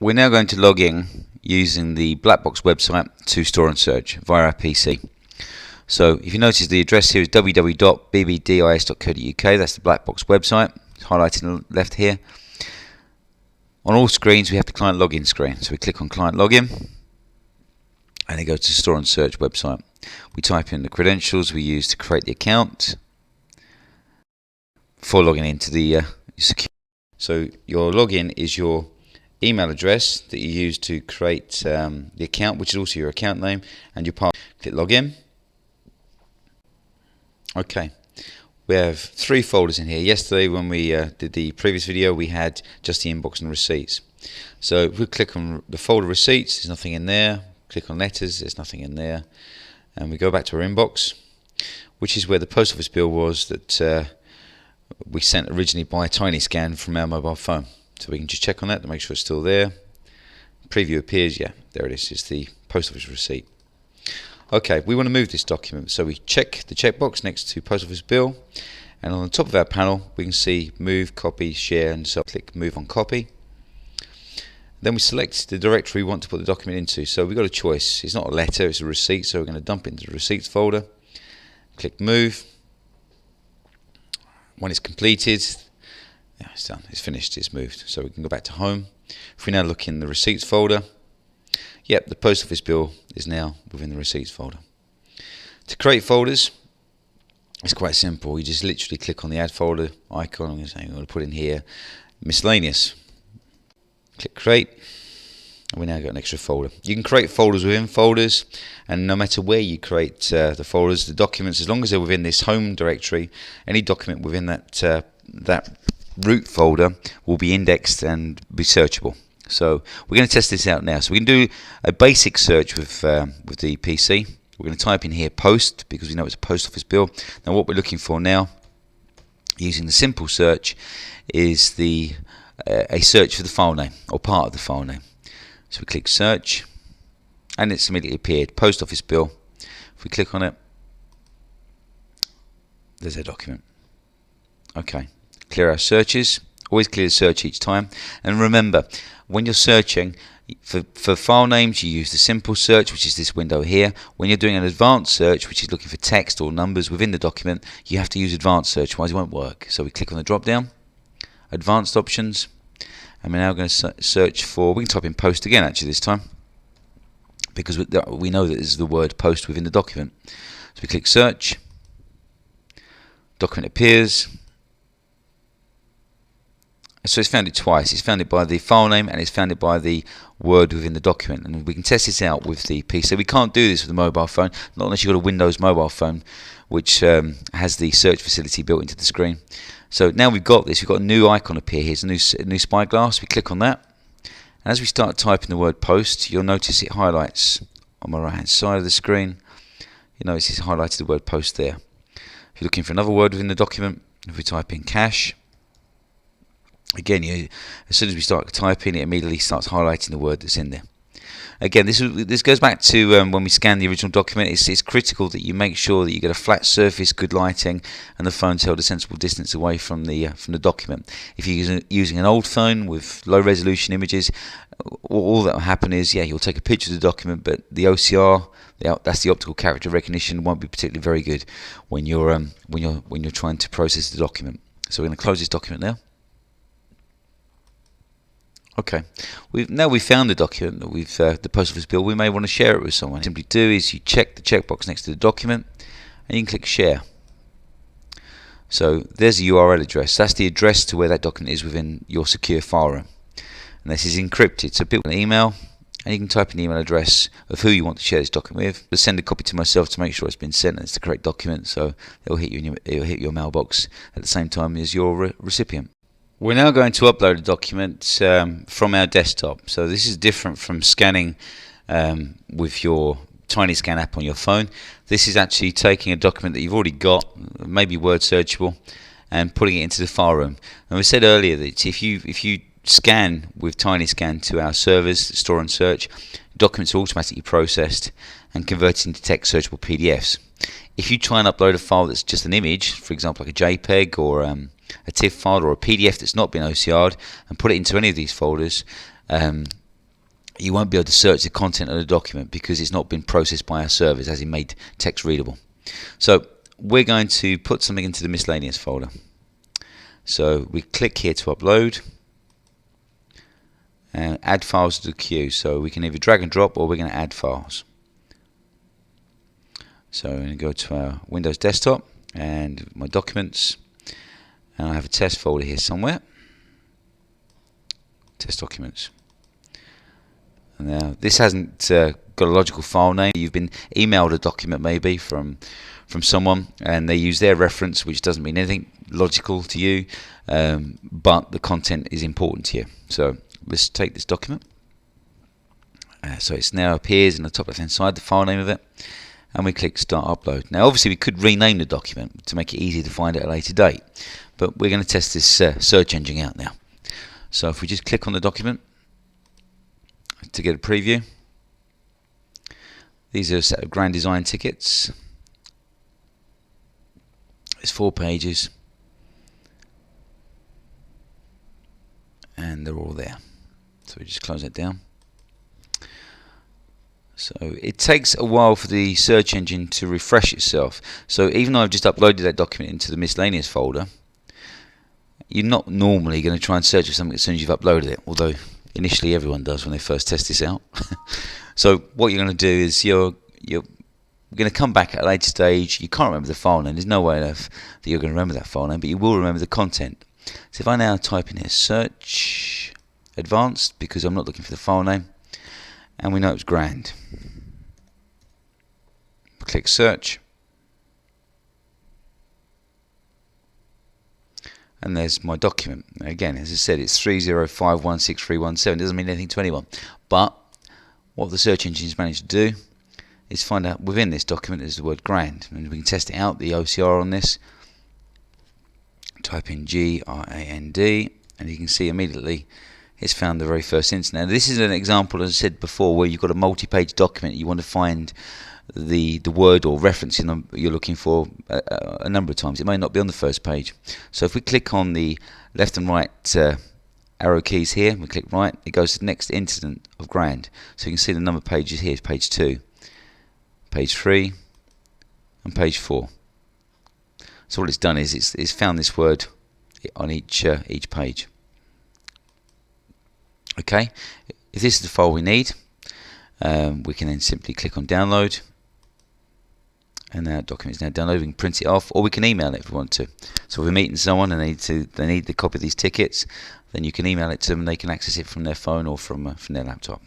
We're now going to log in using the Blackbox website to Storeandsearch via our PC. So if you notice, the address here is www.bbdis.co.uk. That's the Blackbox website. It's highlighted on the left here. On all screens we have the client login screen. So we click on client login and it goes to Storeandsearch website. We type in the credentials we use to create the account before logging into the secure. So your login is your email address that you use to create the account, which is also your account name, and your password. Click login. Okay, we have 3 folders in here. Yesterday when we did the previous video we had just the inbox and receipts. So if we click on the folder receipts, there's nothing in there. Click on letters, there's nothing in there, and we go back to our inbox, which is where the post office bill was that we sent originally by TinyScan from our mobile phone. So we can just check on that to make sure it's still there. Preview appears, yeah, there it is. It's the post office receipt. Okay, we want to move this document, so we check the checkbox next to post office bill, and on the top of our panel we can see move, copy, share, and so click move on copy. Then we select the directory we want to put the document into. So we've got a choice. It's not a letter, it's a receipt, so we're going to dump it into the receipts folder. Click move. When it's completed, yeah, it's done, it's finished, it's moved. So we can go back to home. If we now look in the receipts folder, yep, the post office bill is now within the receipts folder. To create folders, it's quite simple. You just literally click on the add folder icon. I'm going to put in here miscellaneous. Click create, and we now got an extra folder. You can create folders within folders, and no matter where you create the folders, the documents, as long as they're within this home directory, any document within that root folder will be indexed and be searchable. So we're going to test this out now. So we can do a basic search with the PC. We're going to type in here post, because we know it's a post office bill. Now what we're looking for now, using the simple search, is a search for the file name or part of the file name. So we click search, and it's immediately appeared, post office bill. If we click on it, there's our document. Okay, clear our searches. Always clear the search each time. And remember, when you're searching for file names, you use the simple search, which is this window here. When you're doing an advanced search, which is looking for text or numbers within the document, you have to use advanced search, otherwise it won't work. So we click on the drop down, advanced options, and we're now going to search for, we can type in post again actually this time, because we know that this is the word post within the document. So we click search, document appears. So it's found it twice. It's found it by the file name, and it's found it by the word within the document. And we can test this out with the PC. We can't do this with a mobile phone, not unless you've got a Windows mobile phone, which has the search facility built into the screen. So now we've got this, we've got a new icon appear here. It's a new spyglass. We click on that, and as we start typing the word post, you'll notice it highlights on my right hand side of the screen. You notice it's highlighted the word post there. If you're looking for another word within the document, if we type in cash, again, as soon as we start typing, it immediately starts highlighting the word that's in there. Again, this goes back to when we scan the original document. It's critical that you make sure that you get a flat surface, good lighting, and the phone's held a sensible distance away from the document. If you're using an old phone with low resolution images, all that will happen is, yeah, you'll take a picture of the document, but the OCR, that's the optical character recognition, won't be particularly very good when you're trying to process the document. So we're going to close this document now. Okay, now we've found the document that the post office bill. We may want to share it with someone. What you simply do is you check the checkbox next to the document, and you can click share. So there's the URL address. That's the address to where that document is within your secure file room. And this is encrypted, so people can email, and you can type in the email address of who you want to share this document with. Just send a copy to myself to make sure it's been sent and it's the correct document, so it'll hit your mailbox at the same time as your recipient. We're now going to upload a document from our desktop. So this is different from scanning with your TinyScan app on your phone. This is actually taking a document that you've already got, maybe word searchable, and putting it into the file room. And we said earlier that if you scan with TinyScan to our servers, Storeandsearch, documents are automatically processed and converted into text searchable PDFs. If you try and upload a file that's just an image, for example like a JPEG or a TIFF file or a PDF that's not been OCR'd, and put it into any of these folders, you won't be able to search the content of the document because it's not been processed by our servers, as in made text readable. So we're going to put something into the miscellaneous folder. So we click here to upload and add files to the queue. So we can either drag and drop, or we're going to add files. So I'm going to go to our Windows desktop and my documents, and I have a test folder here somewhere. Test documents. And now this hasn't got a logical file name. You've been emailed a document maybe from someone, and they use their reference, which doesn't mean anything logical to you, but the content is important to you. So let's take this document. So it now appears in the top left hand side, the file name of it, and we click Start Upload. Now obviously we could rename the document to make it easy to find at a later date, but we're going to test this search engine out now. So if we just click on the document to get a preview, these are a set of Grand Design tickets. It's 4 pages, and they're all there. So we just close that down. So it takes a while for the search engine to refresh itself. So even though I've just uploaded that document into the miscellaneous folder, you're not normally going to try and search for something as soon as you've uploaded it, although initially everyone does when they first test this out. So what you're going to do is you're going to come back at a later stage. You can't remember the file name. There's no way enough that you're going to remember that file name, but you will remember the content. So if I now type in here search advanced, because I'm not looking for the file name, and we know it's grand. Click search, and there's my document. Now again, as I said, it's 305163117. It doesn't mean anything to anyone, but what the search engine's managed to do is find out within this document is the word grand, and we can test it out, the OCR on this. Type in GRAND, and you can see immediately it's found the very first instance. Now this is an example, as I said before, where you've got a multi-page document. You want to find the word or reference you're looking for a number of times. It may not be on the first page. So if we click on the left and right arrow keys here, we click right, it goes to the next incident of grand. So you can see the number of pages here, page 2, page 3, and page 4. So what it's done is it's found this word on each page. Okay, if this is the file we need, we can then simply click on download, and that document is now downloaded. We can print it off, or we can email it if we want to. So if we're meeting someone and they need the copy of these tickets, then you can email it to them and they can access it from their phone or from their laptop.